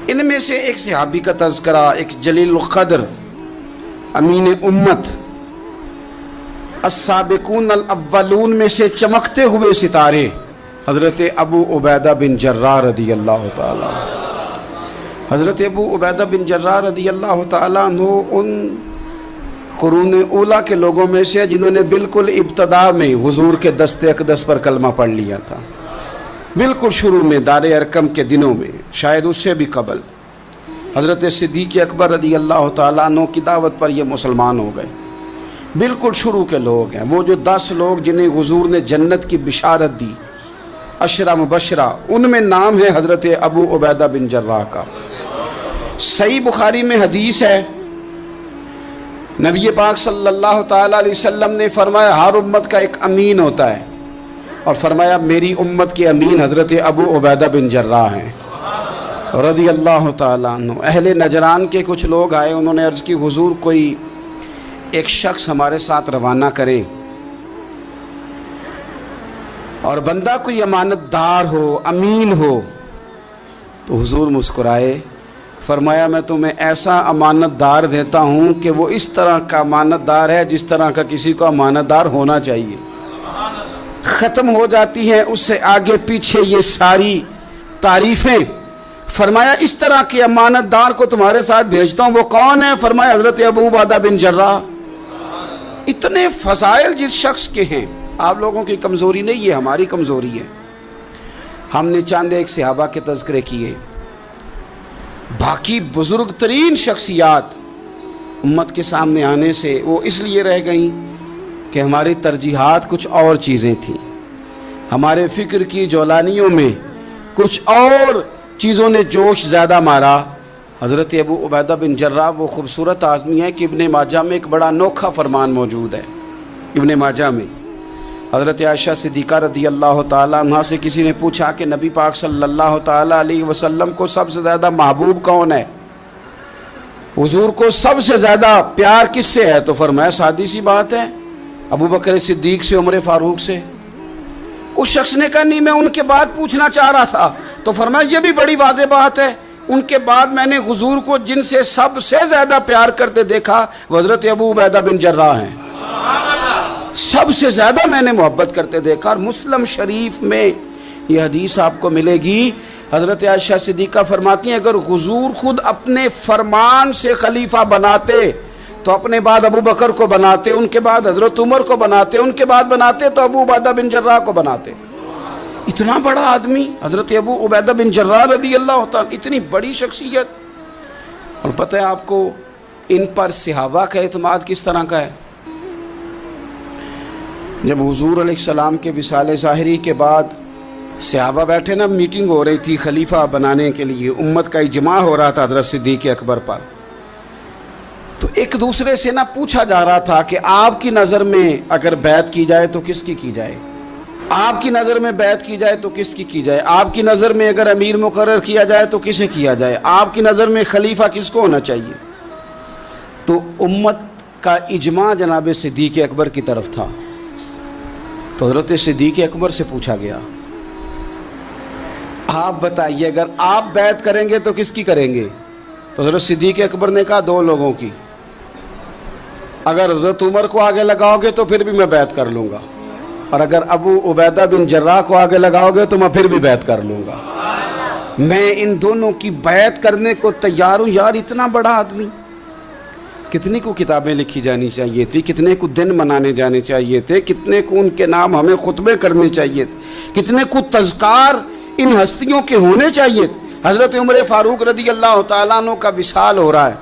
ان میں سے ایک صحابی کا تذکرہ، ایک جلیل القدر امین امت، السابقون الاولون میں سے چمکتے ہوئے ستارے حضرت ابو عبیدہ بن جراح رضی اللہ تعالیٰ۔ حضرت ابو عبیدہ بن جراح رضی اللہ تعالیٰ عنہ ان قرون اولیٰ کے لوگوں میں سے جنہوں نے بالکل ابتدا میں حضور کے دست اقدس پر کلمہ پڑھ لیا تھا، بالکل شروع میں دار ارقم کے دنوں میں، شاید اس سے بھی قبل۔ حضرت صدیق اکبر رضی اللہ تعالیٰ عنہ کی دعوت پر یہ مسلمان ہو گئے، بالکل شروع کے لوگ ہیں، وہ جو 10 لوگ جنہیں حضور نے جنت کی بشارت دی، عشرہ مبشرہ، ان میں نام ہے حضرت ابو عبیدہ بن جراح کا۔ صحیح بخاری میں حدیث ہے، نبی پاک صلی اللہ تعالیٰ علیہ وسلم نے فرمایا ہر امت کا ایک امین ہوتا ہے، اور فرمایا میری امت کے امین حضرت ابو عبیدہ بن جراح ہیں رضی اللہ تعالیٰ عنہ۔ اہل نجران کے کچھ لوگ آئے، انہوں نے عرض کی حضور کوئی ایک شخص ہمارے ساتھ روانہ کرے، اور بندہ کوئی امانت دار ہو، امین ہو۔ تو حضور مسکرائے، فرمایا میں تمہیں ایسا امانت دار دیتا ہوں کہ وہ اس طرح کا امانت دار ہے جس طرح کا کسی کو امانت دار ہونا چاہیے۔ ختم ہو جاتی ہیں اس سے آگے پیچھے یہ ساری تعریفیں۔ فرمایا اس طرح کے امانت دار کو تمہارے ساتھ بھیجتا ہوں، وہ کون ہے؟ فرمایا حضرت ابو عبیدہ بن جراح۔ اتنے فضائل جس شخص کے ہیں، آپ لوگوں کی کمزوری نہیں، یہ ہماری کمزوری ہے۔ ہم نے چاند ایک صحابہ کے تذکرے کیے، باقی بزرگ ترین شخصیات امت کے سامنے آنے سے وہ اس لیے رہ گئیں کہ ہماری ترجیحات کچھ اور چیزیں تھیں، ہمارے فکر کی جولانیوں میں کچھ اور چیزوں نے جوش زیادہ مارا۔ حضرت ابو عبیدہ بن جراح وہ خوبصورت آدمی ہے کہ ابن ماجہ میں ایک بڑا انوکھا فرمان موجود ہے۔ ابن ماجہ میں حضرت عائشہ صدیقہ رضی اللہ تعالیٰ عنہ سے کسی نے پوچھا کہ نبی پاک صلی اللہ تعالیٰ علیہ وسلم کو سب سے زیادہ محبوب کون ہے، حضور کو سب سے زیادہ پیار کس سے ہے؟ تو فرمایا سادی سی بات ہے، ابو بکر صدیق سے، عمر فاروق سے۔ اس شخص نے کہا نہیں، میں ان کے بعد پوچھنا چاہ رہا تھا۔ تو فرمایا یہ بھی بڑی واضح بات ہے، ان کے بعد میں نے حضور کو جن سے سب سے زیادہ پیار کرتے دیکھا وہ حضرت ابو عبیدہ بن جراح ہیں، سب سے زیادہ میں نے محبت کرتے دیکھا۔ اور مسلم شریف میں یہ حدیث آپ کو ملے گی، حضرت عائشہ صدیقہ فرماتی ہیں اگر حضور خود اپنے فرمان سے خلیفہ بناتے تو اپنے بعد ابو بکر کو بناتے، ان کے بعد حضرت عمر کو بناتے، ان کے بعد بناتے تو ابو عبیدہ بن جراح کو بناتے۔ اتنا بڑا آدمی حضرت ابو عبیدہ بن جراح رضی اللہ تعالیٰ، اتنی بڑی شخصیت۔ اور پتہ ہے آپ کو ان پر صحابہ کا اعتماد کس طرح کا ہے؟ جب حضور علیہ السلام کے وصال ظاہری کے بعد صحابہ بیٹھے نا، میٹنگ ہو رہی تھی خلیفہ بنانے کے لیے، امت کا اجماع ہو رہا تھا حضرت صدیق اکبر پر، تو ایک دوسرے سے نہ پوچھا جا رہا تھا کہ آپ کی نظر میں اگر بیعت کی جائے تو کس کی کی جائے، آپ کی نظر میں بیعت کی جائے تو کس کی کی جائے، آپ کی نظر میں اگر امیر مقرر کیا جائے تو کسے کیا جائے، آپ کی نظر میں خلیفہ کس کو ہونا چاہیے؟ تو امت کا اجماع جناب صدیق اکبر کی طرف تھا۔ تو حضرت صدیق اکبر سے پوچھا گیا آپ بتائیے اگر آپ بیعت کریں گے تو کس کی کریں گے؟ تو حضرت صدیق اکبر نے کہا 2 لوگوں کی، اگر حضرت عمر کو آگے لگاؤ گے تو پھر بھی میں بیعت کر لوں گا، اور اگر ابو عبیدہ بن جراح کو آگے لگاؤ گے تو میں پھر بھی بیعت کر لوں گا۔ میں ان دونوں کی بیعت کرنے کو تیار ہوں۔ یار اتنا بڑا آدمی، کتنے کو کتابیں لکھی جانی چاہیے تھی، کتنے کو دن منانے جانے چاہیے تھے، کتنے کو ان کے نام ہمیں خطبے کرنے چاہیے تھے، کتنے کو تذکار ان ہستیوں کے ہونے چاہیے تھے۔ حضرت عمر فاروق رضی اللہ تعالیٰ عنہ کا وصال ہو رہا ہے،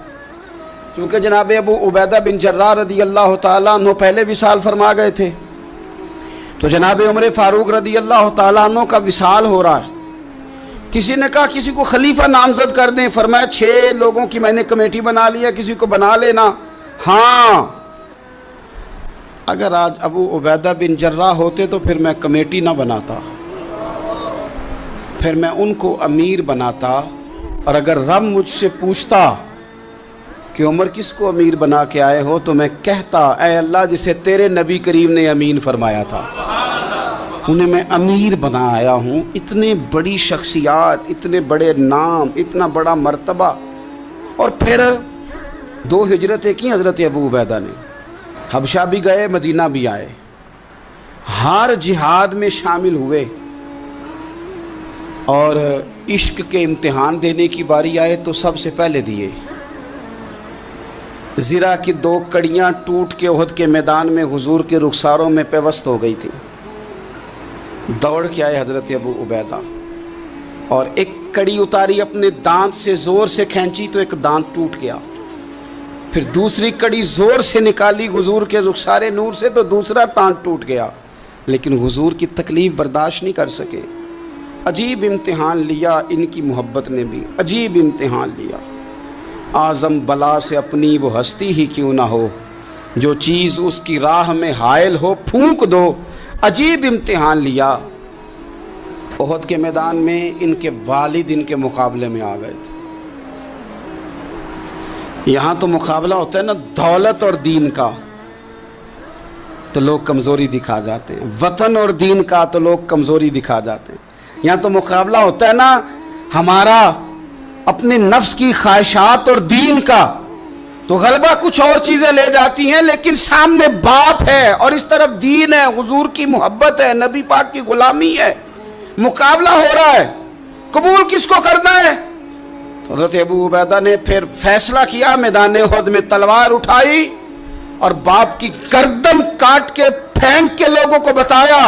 چونکہ جناب ابو عبیدہ بن جراح رضی اللہ تعالیٰ عنہ پہلے وصال فرما گئے تھے، تو جناب عمر فاروق رضی اللہ تعالیٰ عنہ کا وصال ہو رہا ہے۔ کسی نے کہا کسی کو خلیفہ نامزد کر دیں، فرمایا 6 لوگوں کی میں نے کمیٹی بنا لی ہے، کسی کو بنا لینا۔ ہاں اگر آج ابو عبیدہ بن جراح ہوتے تو پھر میں کمیٹی نہ بناتا، پھر میں ان کو امیر بناتا، اور اگر رب مجھ سے پوچھتا کہ عمر کس کو امیر بنا کے آئے ہو تو میں کہتا اے اللہ جسے تیرے نبی کریم نے امین فرمایا تھا۔ انہیں میں امیر بنا آیا ہوں. اتنے بڑی شخصیات، اتنے بڑے نام، اتنا بڑا مرتبہ. اور پھر 2 ہجرتیں کی حضرت ابو عبیدہ نے. حبشہ بھی گئے، مدینہ بھی آئے، ہر جہاد میں شامل ہوئے. اور عشق کے امتحان دینے کی باری آئے تو سب سے پہلے دیے. زرہ کی 2 کڑیاں ٹوٹ کے احد کے میدان میں حضور کے رخساروں میں پیوست ہو گئی تھی. دوڑ کے آئے حضرت ابو عبیدہ اور ایک کڑی اتاری، اپنے دانت سے زور سے کھینچی تو ایک دانت ٹوٹ گیا. پھر دوسری کڑی زور سے نکالی حضور کے رخسار نور سے تو دوسرا دانت ٹوٹ گیا. لیکن حضور کی تکلیف برداشت نہیں کر سکے. عجیب امتحان لیا ان کی محبت نے بھی، عجیب امتحان لیا. اعظم بلا سے اپنی وہ ہستی ہی کیوں نہ ہو، جو چیز اس کی راہ میں حائل ہو پھونک دو. عجیب امتحان لیا. احد کے میدان میں ان کے والد ان کے مقابلے میں آ گئے تھے. یہاں تو مقابلہ ہوتا ہے نا دولت اور دین کا، تو لوگ کمزوری دکھا جاتے ہیں. وطن اور دین کا تو لوگ کمزوری دکھا جاتے ہیں. یہاں تو مقابلہ ہوتا ہے نا ہمارا اپنے نفس کی خواہشات اور دین کا، تو غلبہ کچھ اور چیزیں لے جاتی ہیں، لیکن سامنے باپ ہے اور اس طرف دین ہے، حضور کی محبت ہے، نبی پاک کی غلامی ہے. مقابلہ ہو رہا ہے، قبول کس کو کرنا ہے؟ تو حضرت ابو عبیدہ نے پھر فیصلہ کیا، میدان احد میں تلوار اٹھائی اور باپ کی گردن کاٹ کے پھینک کے لوگوں کو بتایا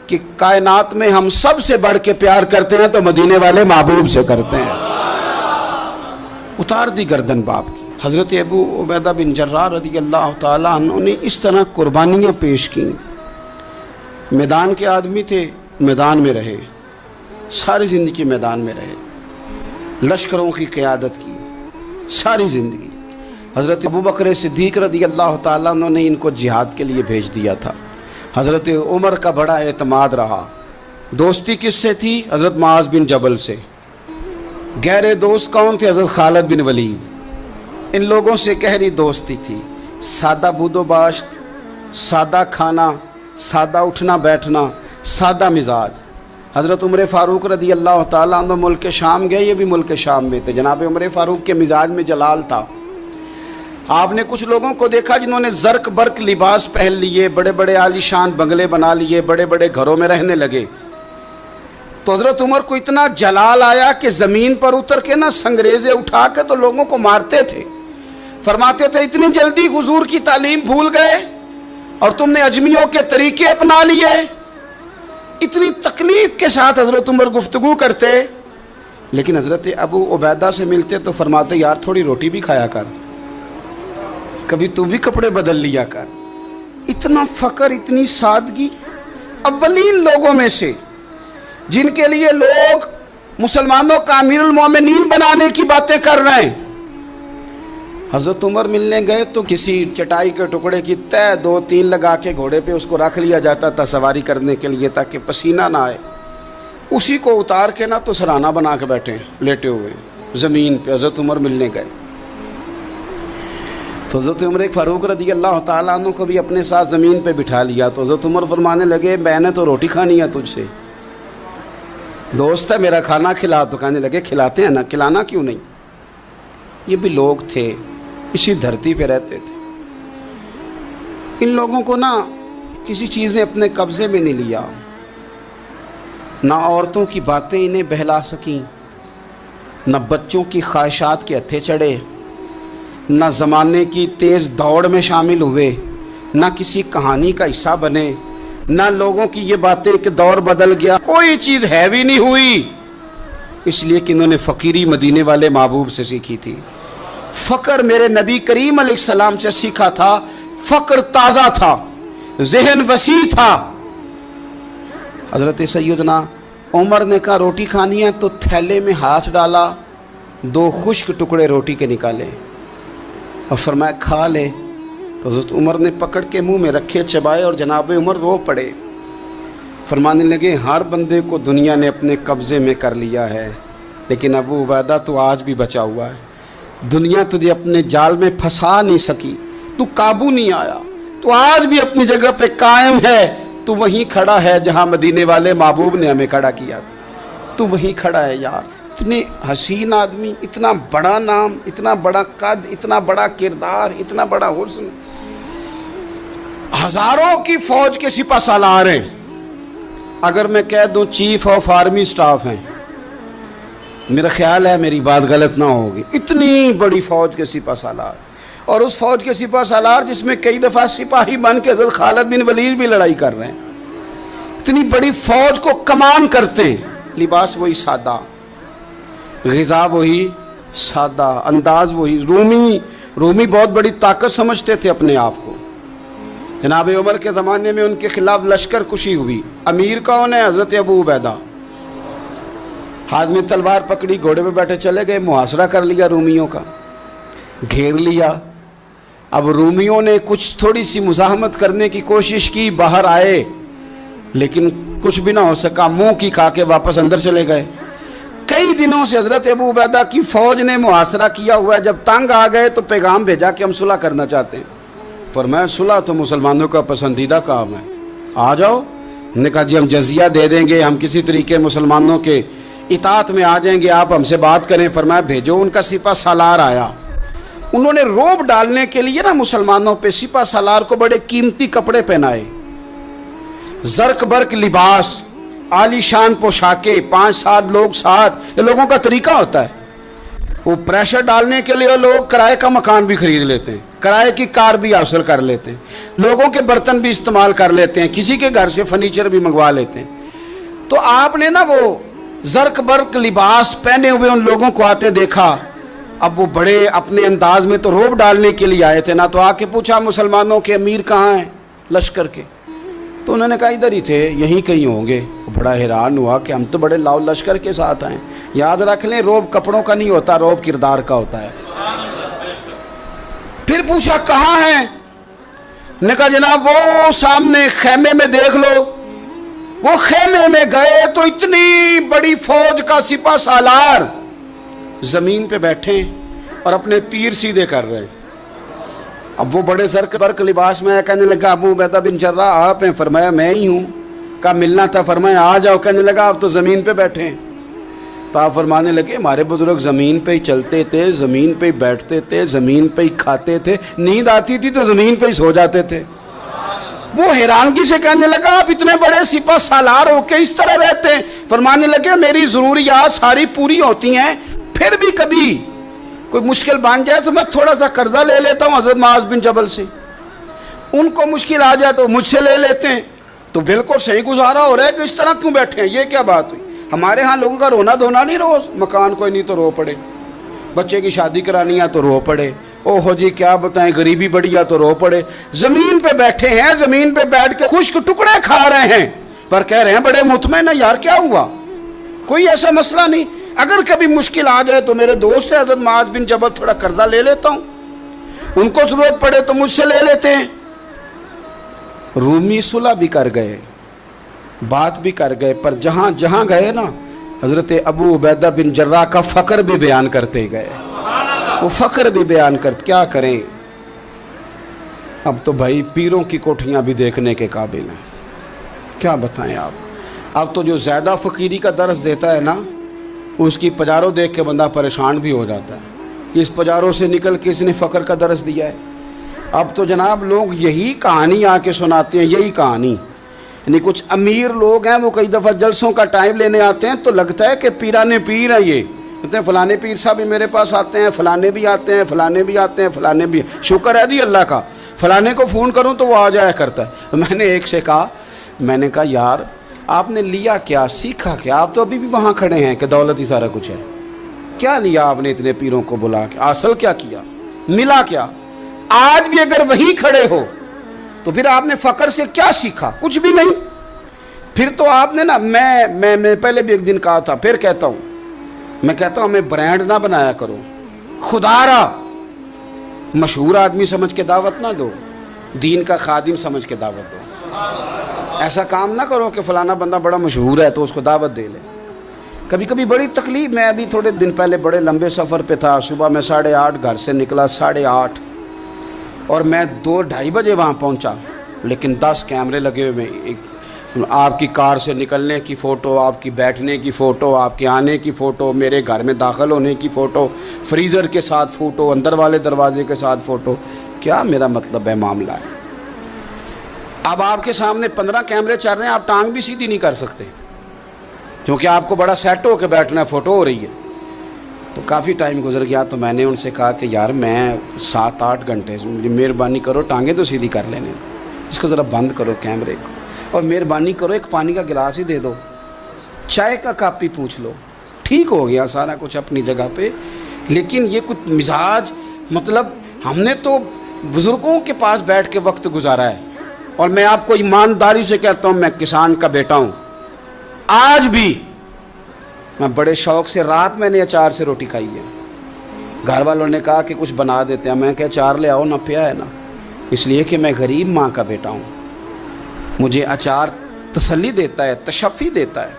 کہ کائنات میں ہم سب سے بڑھ کے پیار کرتے ہیں تو مدینے والے محبوب سے کرتے ہیں. اتار دی گردن باپ کی. حضرت ابو عبیدہ بن جراح رضی اللہ تعالیٰ عنہ نے اس طرح قربانیاں پیش کیں. میدان کے آدمی تھے، میدان میں رہے، ساری زندگی میدان میں رہے، لشکروں کی قیادت کی ساری زندگی. حضرت ابوبکر صدیق رضی اللہ تعالیٰ عنہ نے ان کو جہاد کے لیے بھیج دیا تھا. حضرت عمر کا بڑا اعتماد رہا. دوستی کس سے تھی؟ حضرت معاذ بن جبل سے. گہرے دوست کون تھے؟ حضرت خالد بن ولید. ان لوگوں سے گہری دوستی تھی. سادہ بود و باشت، سادہ کھانا، سادہ اٹھنا بیٹھنا، سادہ مزاج. حضرت عمر فاروق رضی اللہ تعالیٰ عنہ ملک شام گئے، یہ بھی ملک شام میں تھے. جناب عمر فاروق کے مزاج میں جلال تھا. آپ نے کچھ لوگوں کو دیکھا جنہوں نے زرق برق لباس پہن لیے، بڑے بڑے عالی شان بنگلے بنا لیے، بڑے بڑے گھروں میں رہنے لگے. تو حضرت عمر کو اتنا جلال آیا کہ زمین پر اتر کے نا سنگریزے اٹھا کے تو لوگوں کو مارتے تھے. فرماتے تھے اتنی جلدی حضور کی تعلیم بھول گئے اور تم نے اجمیوں کے طریقے اپنا لیے. اتنی تکلیف کے ساتھ حضرت عمر گفتگو کرتے، لیکن حضرت ابو عبیدہ سے ملتے تو فرماتے یار تھوڑی روٹی بھی کھایا کر، کبھی تو بھی کپڑے بدل لیا کر. اتنا فقر، اتنی سادگی. اولین لوگوں میں سے جن کے لیے لوگ مسلمانوں کا امیر المومنین بنانے کی باتیں کر رہے ہیں. حضرت عمر ملنے گئے تو کسی چٹائی کے ٹکڑے کی تہ 2-3 لگا کے گھوڑے پہ اس کو رکھ لیا جاتا تھا سواری کرنے کے لیے تاکہ پسینہ نہ آئے. اسی کو اتار کے نا تو سرانہ بنا کے بیٹھے لیٹے ہوئے زمین پہ. حضرت عمر ملنے گئے تو حضرت عمر فاروق رضی اللہ تعالیٰ عنہ کو بھی اپنے ساتھ زمین پہ بٹھا لیا. تو حضرت عمر فرمانے لگے میں نے تو روٹی کھانی ہے تجھ سے، دوست ہے میرا، کھانا کھلا. تو کہنے لگے کھلاتے ہیں نا، کھلانا کیوں نہیں. یہ بھی لوگ تھے، اسی دھرتی پہ رہتے تھے. ان لوگوں کو نا کسی چیز نے اپنے قبضے میں نہیں لیا. نہ عورتوں کی باتیں انہیں بہلا سکیں، نہ بچوں کی خواہشات کے ہتھے چڑھے، نہ زمانے کی تیز دوڑ میں شامل ہوئے، نہ کسی کہانی کا حصہ بنے، نہ لوگوں کی یہ باتیں کہ دور بدل گیا، کوئی چیز ہیوی نہیں ہوئی. اس لیے کہ انہوں نے فقیری مدینے والے محبوب سے سیکھی تھی. فقر میرے نبی کریم علیہ السلام سے سیکھا تھا. فقر تازہ تھا، ذہن وسیع تھا. حضرت سیدنا عمر نے کہا روٹی کھانی ہے تو تھیلے میں ہاتھ ڈالا، 2 خشک ٹکڑے روٹی کے نکالے اور فرمایا کھا لے. تو حضرت عمر نے پکڑ کے منہ میں رکھے، چبائے اور جناب عمر رو پڑے. فرمانے لگے ہر بندے کو دنیا نے اپنے قبضے میں کر لیا ہے، لیکن ابو عبیدہ تو آج بھی بچا ہوا ہے. دنیا تجھے اپنے جال میں پھنسا نہیں سکی، تو قابو نہیں آیا، تو آج بھی اپنی جگہ پہ قائم ہے. تو وہیں کھڑا ہے جہاں مدینے والے محبوب نے ہمیں کھڑا کیا تھا، تو وہیں کھڑا ہے یار۔ اتنے حسین آدمی، اتنا بڑا نام، اتنا بڑا قد، اتنا بڑا کردار، اتنا بڑا حسن، ہزاروں کی فوج کے سپہ سالار ہیں، اگر میں کہہ دوں چیف آف آرمی سٹاف ہیں، میرا خیال ہے میری بات غلط نہ ہوگی، اتنی بڑی فوج کے سپہ سالار، اور اس فوج کے سپہ سالار جس میں کئی دفعہ سپاہی بن کے حضرت خالد بن ولید بھی لڑائی کر رہے ہیں، اتنی بڑی فوج کو کمان کرتے ہیں، لباس وہی سادہ، غذا وہی سادہ، انداز وہی۔ رومی بہت بڑی طاقت سمجھتے تھے اپنے آپ کو۔ جناب عمر کے زمانے میں ان کے خلاف لشکر کشی ہوئی، امیر کون ہے؟ حضرت ابو عبیدہ۔ ہاتھ میں تلوار پکڑی، گھوڑے پہ بیٹھے چلے گئے، محاصرہ کر لیا رومیوں کا، گھیر لیا۔ اب رومیوں نے کچھ تھوڑی سی مزاحمت کرنے کی کوشش کی، باہر آئے لیکن کچھ بھی نہ ہو سکا، منہ کی کھا کے واپس اندر چلے گئے۔ کئی دنوں سے حضرت ابو عبیدہ کی فوج نے محاصرہ کیا ہوا ہے، جب تنگ آ گئے تو پیغام بھیجا کہ ہم صلح کرنا چاہتے ہیں۔ فرمایا صلح تو مسلمانوں کا پسندیدہ کام ہے، آ جاؤ۔ نے کہا جی ہم جزیہ دے دیں گے، ہم کسی طریقے مسلمانوں کے اطاعت میں آ جائیں گے، آپ ہم سے بات کریں۔ فرمایا بھیجو۔ ان کا سپہ سالار آیا، انہوں نے روب ڈالنے کے لیے نا مسلمانوں پہ سپہ سالار کو بڑے قیمتی کپڑے پہنائے، زرق برق لباس، عالی شان پوشاکیں، 5-7 لوگ ساتھ، یہ لوگوں کا طریقہ ہوتا ہے۔ وہ پریشر ڈالنے کے لیے لوگ کرائے کا مکان بھی خرید لیتے ہیں، کرائے کی کار بھی حاصل کر لیتے ہیں، لوگوں کے برتن بھی استعمال کر لیتے ہیں، کسی کے گھر سے فرنیچر بھی منگوا لیتے ہیں۔ تو آپ نے نا وہ زرق برق لباس پہنے ہوئے ان لوگوں کو آتے دیکھا۔ اب وہ بڑے اپنے انداز میں تو روب ڈالنے کے لیے آئے تھے نا، تو آ کے پوچھا مسلمانوں کے امیر کہاں ہیں لشکر کے؟ تو انہوں نے کہا ادھر ہی تھے، یہیں کہیں ہوں گے۔ بڑا حیران ہوا کہ ہم تو بڑے لاؤ لشکر کے ساتھ آئے۔ یاد رکھ لیں روب کپڑوں کا نہیں ہوتا، روب کردار کا ہوتا ہے۔ پھر پوچھا کہاں ہیں؟ نے کہا جناب وہ سامنے خیمے میں دیکھ لو۔ وہ خیمے میں گئے تو اتنی بڑی فوج کا سپہ سالار زمین پہ بیٹھے اور اپنے تیر سیدھے کر رہے ہیں۔ اب وہ بڑے زرق برق لباس میں کہنے لگا ابو عبیدہ بن جراح آپ ہیں؟ فرمایا میں ہی ہوں۔ کہا ملنا تھا؟ فرمایا آ جاؤ۔ کہنے لگا آپ تو زمین پہ بیٹھے ہیں۔ تو آپ فرمانے لگے ہمارے بزرگ زمین پہ ہی چلتے تھے، زمین پہ ہی بیٹھتے تھے، زمین پہ ہی کھاتے تھے، نیند آتی تھی تو زمین پہ ہی سو جاتے تھے۔ وہ حیرانگی سے کہنے لگا آپ اتنے بڑے سپہ سالار ہو کے اس طرح رہتے ہیں؟ فرمانے لگے میری ضروریات ساری پوری ہوتی ہیں، پھر بھی کبھی کوئی مشکل بن جائے تو میں تھوڑا سا قرضہ لے لیتا ہوں حضرت معاذ بن جبل سے، ان کو مشکل آ جائے تو مجھ سے لے لیتے ہیں۔ تو بالکل صحیح گزارا ہو رہا ہے کہ اس طرح کیوں بیٹھے ہیں؟ یہ کیا بات ہوئی؟ ہمارے ہاں لوگوں کا رونا دھونا نہیں، روز مکان کوئی نہیں تو رو پڑے، بچے کی شادی کرانی ہے تو رو پڑے، او ہو جی کیا بتائیں غریبی بڑی ہے تو رو پڑے۔ زمین پہ بیٹھے ہیں، زمین پہ بیٹھ کے خشک ٹکڑے کھا رہے ہیں، پر کہہ رہے ہیں بڑے مطمئن ہیں یار کیا ہوا، کوئی ایسا مسئلہ نہیں، اگر کبھی مشکل آ جائے تو میرے دوست ہے حضرت معاذ بن جبل، تھوڑا قرضہ لے لیتا ہوں، ان کو ضرورت پڑے تو مجھ سے لے لیتے ہیں۔ رومی صلح بھی کر گئے، بات بھی کر گئے، پر جہاں جہاں گئے نا حضرت ابو عبیدہ بن جراح کا فقر بھی بیان کرتے گئے، وہ فقر بھی بیان کرتے۔ کیا کریں، اب تو بھائی پیروں کی کوٹھیاں بھی دیکھنے کے قابل ہیں، کیا بتائیں آپ۔ اب تو جو زیادہ فقیری کا درس دیتا ہے نا، اس کی پجاروں دیکھ کے بندہ پریشان بھی ہو جاتا ہے کہ اس پجاروں سے نکل کے اس نے فقر کا درس دیا ہے۔ اب تو جناب لوگ یہی کہانی آ کے سناتے ہیں، یہی کہانی، یعنی کچھ امیر لوگ ہیں وہ کئی دفعہ جلسوں کا ٹائم لینے آتے ہیں تو لگتا ہے کہ پیرانے پیر ہیں، یہ کہتے ہیں فلانے پیر صاحب بھی میرے پاس آتے ہیں، فلانے بھی آتے ہیں، فلانے بھی آتے ہیں، فلانے بھی، شکر ہے جی اللہ کا، فلانے کو فون کروں تو وہ آ جایا کرتا ہے۔ میں نے ایک سے کہا، میں نے کہا یار آپ نے لیا کیا، سیکھا کیا؟ آپ تو ابھی بھی وہاں کھڑے ہیں کہ دولت ہی سارا کچھ ہے، کیا لیا آپ نے اتنے پیروں کو بلا کے؟ اصل کیا کیا، ملا کیا؟ آج بھی اگر وہیں کھڑے ہو تو پھر آپ نے فقر سے کیا سیکھا؟ کچھ بھی نہیں۔ پھر تو آپ نے نا، میں پہلے بھی ایک دن کہا تھا، پھر کہتا ہوں، میں کہتا ہوں ہمیں برانڈ نہ بنایا کرو، خدا را مشہور آدمی سمجھ کے دعوت نہ دو، دین کا خادم سمجھ کے دعوت دو۔ ایسا کام نہ کرو کہ فلانا بندہ بڑا مشہور ہے تو اس کو دعوت دے لے۔ کبھی کبھی بڑی تکلیف، میں ابھی تھوڑے دن پہلے بڑے لمبے سفر پہ تھا، صبح میں 8:30 گھر سے نکلا، 8:30، اور میں 2-2:30 بجے وہاں پہنچا، لیکن 10 کیمرے لگے ہوئے، آپ کی کار سے نکلنے کی فوٹو، آپ کی بیٹھنے کی فوٹو، آپ کے آنے کی فوٹو، میرے گھر میں داخل ہونے کی فوٹو، فریزر کے ساتھ فوٹو، اندر والے دروازے کے ساتھ فوٹو. کیا میرا مطلب ہے معاملہ ہے. اب آپ کے سامنے 15 کیمرے چل رہے ہیں، آپ ٹانگ بھی سیدھی نہیں کر سکتے کیونکہ آپ کو بڑا سیٹ ہو کے بیٹھنا ہے، فوٹو ہو رہی ہے. تو کافی ٹائم گزر گیا تو میں نے ان سے کہا کہ یار میں 7-8 گھنٹے مجھے مہربانی کرو ٹانگیں تو سیدھی کر لینے، اس کو ذرا بند کرو کیمرے کو، اور مہربانی کرو ایک پانی کا گلاس ہی دے دو، چائے کا کپ ہی پوچھ لو. ٹھیک ہو گیا سارا کچھ اپنی جگہ پہ. لیکن یہ کچھ مزاج، مطلب ہم نے تو بزرگوں کے پاس بیٹھ کے وقت گزارا ہے. اور میں آپ کو ایمانداری سے کہتا ہوں، میں کسان کا بیٹا ہوں. آج بھی میں بڑے شوق سے، رات میں نے اچار سے روٹی کھائی ہے. گھر والوں نے کہا کہ کچھ بنا دیتے ہیں، میں کہا اچار لے آؤ نا، پیا ہے نا. اس لیے کہ میں غریب ماں کا بیٹا ہوں. مجھے اچار تسلی دیتا ہے، تشفی دیتا ہے،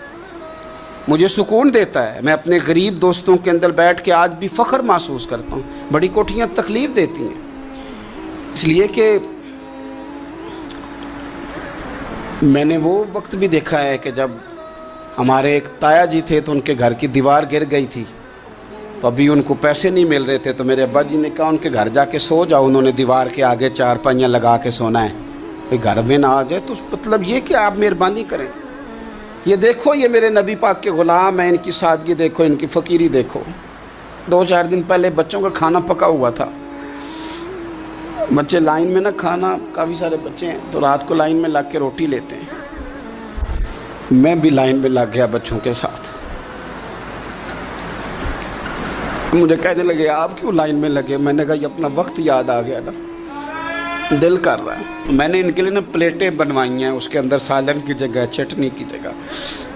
مجھے سکون دیتا ہے. میں اپنے غریب دوستوں کے اندر بیٹھ کے آج بھی فخر محسوس کرتا ہوں. بڑی کوٹھیاں تکلیف دیتی ہیں، اس لیے کہ میں نے وہ وقت بھی دیکھا ہے کہ جب ہمارے ایک تایا جی تھے تو ان کے گھر کی دیوار گر گئی تھی، تو ابھی ان کو پیسے نہیں مل رہے تھے، تو میرے ابا جی نے کہا ان کے گھر جا کے سو جاؤ. انہوں نے دیوار کے آگے 4 پائیاں لگا کے سونا ہے، کوئی گھر میں نہ آ جائے. تو مطلب یہ کہ آپ مہربانی کریں. یہ دیکھو، یہ میرے نبی پاک کے غلام ہیں، ان کی سادگی دیکھو، ان کی فقیری دیکھو. 2-4 دن پہلے بچوں کا کھانا پکا ہوا تھا، بچے لائن میں نہ کھانا، کافی سارے بچے ہیں تو رات کو لائن میں لگ کے روٹی لیتے ہیں. میں بھی لائن میں لگ گیا بچوں کے ساتھ. مجھے کہنے لگے آپ کیوں لائن میں لگے؟ میں نے کہا یہ اپنا وقت یاد آ گیا نا، دل کر رہا ہے. میں نے ان کے لیے نا پلیٹیں بنوائی ہیں، اس کے اندر سالن کی جگہ چٹنی کی جگہ.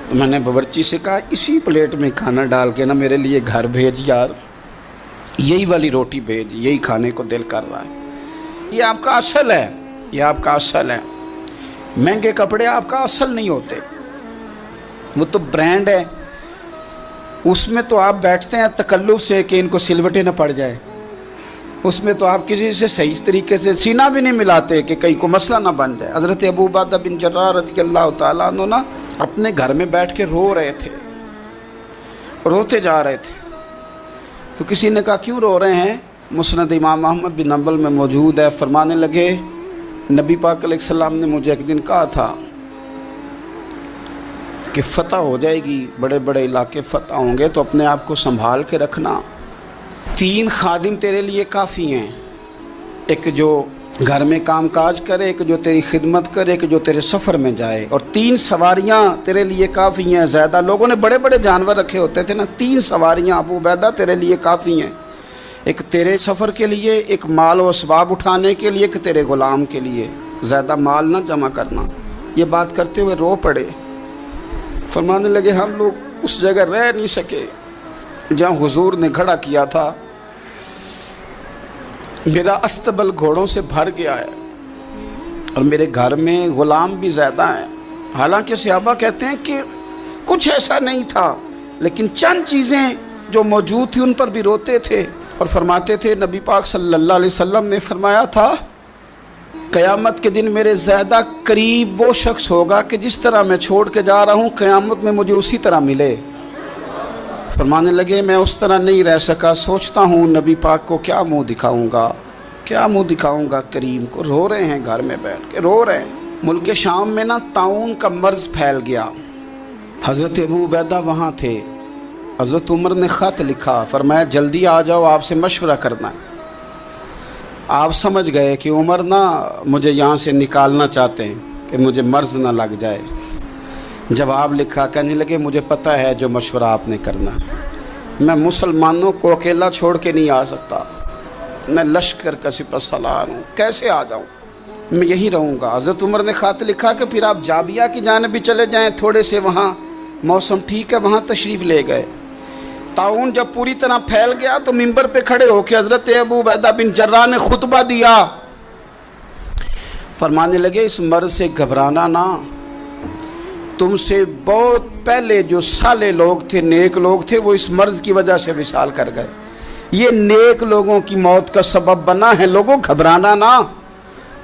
تو میں نے باورچی سے کہا اسی پلیٹ میں کھانا ڈال کے نا میرے لیے گھر بھیج یار، یہی والی روٹی بھیج، یہی کھانے کو دل کر رہا ہے. یہ آپ کا اصل ہے، یہ آپ کا اصل ہے. مہنگے کپڑے آپ کا اصل نہیں ہوتے، وہ تو برانڈ ہے. اس میں تو آپ بیٹھتے ہیں تکلف سے کہ ان کو سلوٹیں نہ پڑ جائے. اس میں تو آپ کسی سے صحیح طریقے سے سینہ بھی نہیں ملاتے کہ کہیں کو مسئلہ نہ بن جائے. حضرت ابو عبیدہ بن جراح رضی اللہ تعالیٰ عنہ نا اپنے گھر میں بیٹھ کے رو رہے تھے، روتے جا رہے تھے. تو کسی نے کہا کیوں رو رہے ہیں؟ مسند امام احمد بن حنبل میں موجود ہے. فرمانے لگے نبی پاک علیہ السلام نے مجھے ایک دن کہا تھا کہ فتح ہو جائے گی، بڑے بڑے علاقے فتح ہوں گے، تو اپنے آپ کو سنبھال کے رکھنا. 3 خادم تیرے لیے کافی ہیں، ایک جو گھر میں کام کاج کرے، ایک جو تیری خدمت کرے، ایک جو تیرے سفر میں جائے، اور 3 سواریاں تیرے لیے کافی ہیں. زیادہ لوگوں نے بڑے بڑے جانور رکھے ہوتے تھے نا، 3 سواریاں ابو عبیدہ تیرے لیے کافی ہیں. ایک تیرے سفر کے لیے، ایک مال و اسباب اٹھانے کے لیے، ایک تیرے غلام کے لیے. زیادہ مال نہ جمع کرنا. یہ بات کرتے ہوئے رو پڑے. فرمانے لگے ہم لوگ اس جگہ رہ نہیں سکے جہاں حضور نے کھڑا کیا تھا. میرا استبل گھوڑوں سے بھر گیا ہے اور میرے گھر میں غلام بھی زیادہ ہیں. حالانکہ صحابہ کہتے ہیں کہ کچھ ایسا نہیں تھا، لیکن چند چیزیں جو موجود تھی ان پر بھی روتے تھے. اور فرماتے تھے نبی پاک صلی اللہ علیہ وسلم نے فرمایا تھا قیامت کے دن میرے زیادہ قریب وہ شخص ہوگا کہ جس طرح میں چھوڑ کے جا رہا ہوں قیامت میں مجھے اسی طرح ملے. فرمانے لگے میں اس طرح نہیں رہ سکا، سوچتا ہوں نبی پاک کو کیا منہ دکھاؤں گا، کیا منہ دکھاؤں گا کریم کو. رو رہے ہیں گھر میں بیٹھ کے، رو رہے ہیں. ملک شام میں نا طاعون کا مرض پھیل گیا. حضرت ابو عبیدہ وہاں تھے. حضرت عمر نے خط لکھا، فرمایا جلدی آ جاؤ، آپ سے مشورہ کرنا ہے. آپ سمجھ گئے کہ عمر نا مجھے یہاں سے نکالنا چاہتے ہیں کہ مجھے مرض نہ لگ جائے. جواب لکھا، کہنے لگے مجھے پتہ ہے جو مشورہ آپ نے کرنا، میں مسلمانوں کو اکیلا چھوڑ کے نہیں آ سکتا، میں لشکر کا سپہ سالار ہوں، کیسے آ جاؤں، میں یہی رہوں گا. حضرت عمر نے خط لکھا کہ پھر آپ جابیہ کی جانب بھی چلے جائیں، تھوڑے سے وہاں موسم ٹھیک ہے، وہاں تشریف لے گئے. طاعون جب پوری طرح پھیل گیا تو منبر پہ کھڑے ہو کے حضرت ابو عبیدہ بن جراح نے خطبہ دیا. فرمانے لگے اس مرض سے گھبرانا نہ، تم سے بہت پہلے جو صالح لوگ تھے، نیک لوگ تھے، وہ اس مرض کی وجہ سے وصال کر گئے. یہ نیک لوگوں کی موت کا سبب بنا ہے. لوگوں گھبرانا نہ،